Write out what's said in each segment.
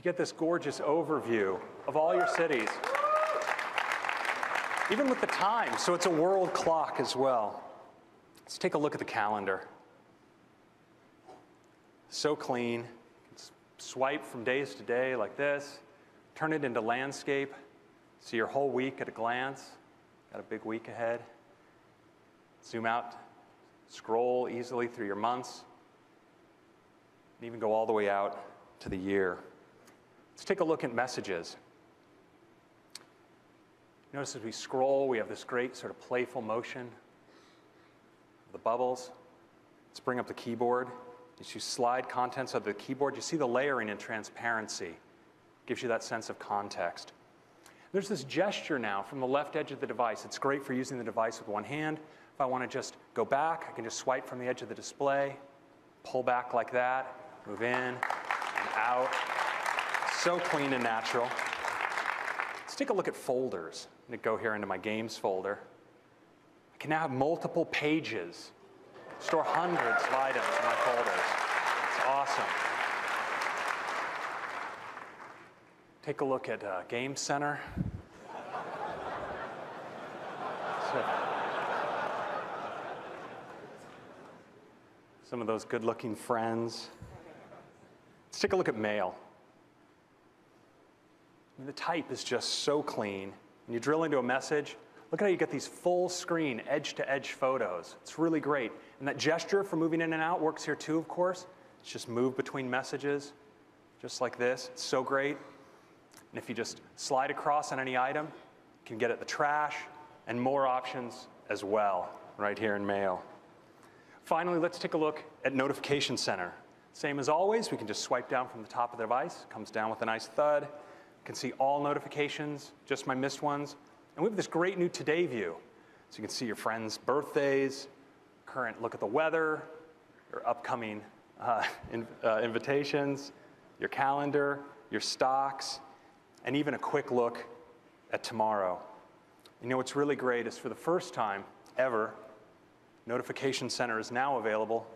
get this gorgeous overview of all your cities, even with the time, so it's a world clock as well. Let's take a look at the calendar. So clean. Swipe from days to day like this, turn it into landscape, see your whole week at a glance. Got a big week ahead. Zoom out, scroll easily through your months, and even go all the way out to the year. Let's take a look at messages. Notice as we scroll, we have this great sort of playful motion, the bubbles. Let's bring up the keyboard. As you slide contents of the keyboard, you see the layering and transparency. Gives you that sense of context. There's this gesture now from the left edge of the device. It's great for using the device with one hand. If I want to just go back, I can just swipe from the edge of the display, pull back like that, move in and out. So clean and natural. Let's take a look at folders. I'm going to go here into my games folder. I can now have multiple pages. Store hundreds of items in my folders. It's awesome. Take a look at Game Center. Some of those good-looking friends. Let's take a look at mail. I mean, the type is just so clean. When you drill into a message, look at how you get these full screen, edge-to-edge photos. It's really great. And that gesture for moving in and out works here too, of course. It's just move between messages, just like this. It's so great. And if you just slide across on any item, you can get at the trash and more options as well, right here in Mail. Finally, let's take a look at Notification Center. Same as always, we can just swipe down from the top of the device. Comes down with a nice thud. You can see all notifications, just my missed ones. And we have this great new Today view. So you can see your friends' birthdays, current look at the weather, your upcoming invitations, your calendar, your stocks, and even a quick look at tomorrow. You know what's really great is for the first time ever, Notification Center is now available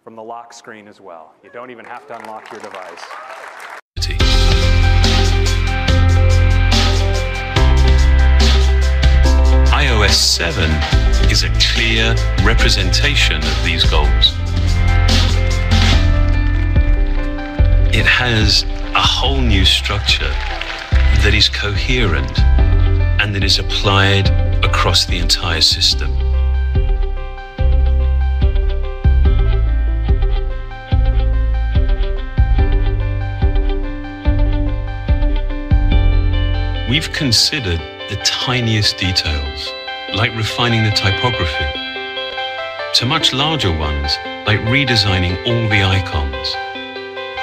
from the lock screen as well. You don't even have to unlock your device. iOS 7 is a clear representation of these goals. It has a whole new structure that is coherent and that is applied across the entire system. We've considered the tiniest details, like refining the typography, to much larger ones, like redesigning all the icons.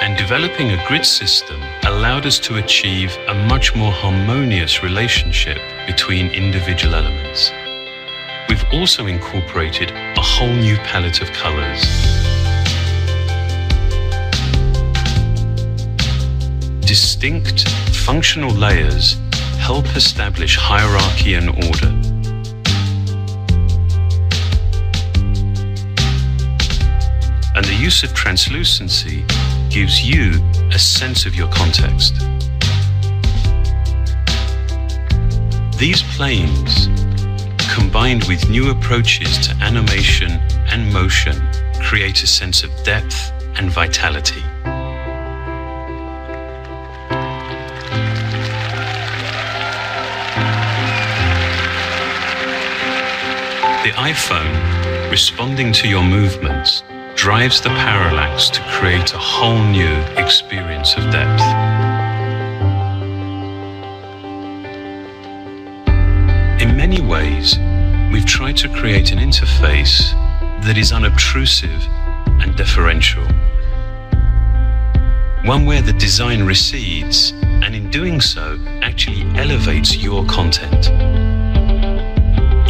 And developing a grid system allowed us to achieve a much more harmonious relationship between individual elements. We've also incorporated a whole new palette of colors. Distinct functional layers help establish hierarchy and order. And the use of translucency gives you a sense of your context. These planes, combined with new approaches to animation and motion, create a sense of depth and vitality. The iPhone, responding to your movements, drives the parallax to create a whole new experience of depth. In many ways, we've tried to create an interface that is unobtrusive and deferential. One where the design recedes, and in doing so, actually elevates your content.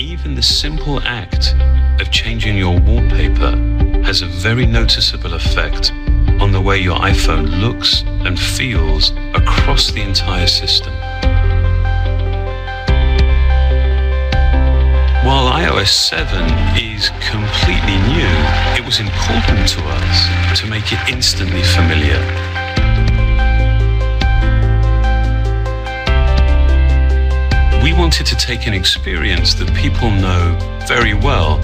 Even the simple act of changing your wallpaper has a very noticeable effect on the way your iPhone looks and feels across the entire system. While iOS 7 is completely new, it was important to us to make it instantly familiar. to take an experience that people know very well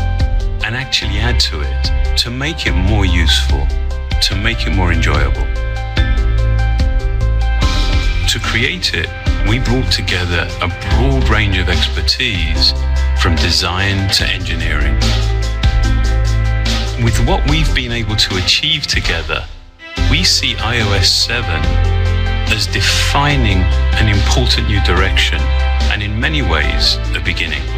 and actually add to it, to make it more useful, to make it more enjoyable. To create it, we brought together a broad range of expertise from design to engineering. With what we've been able to achieve together, we see iOS 7 as defining an important new direction and in many ways a beginning.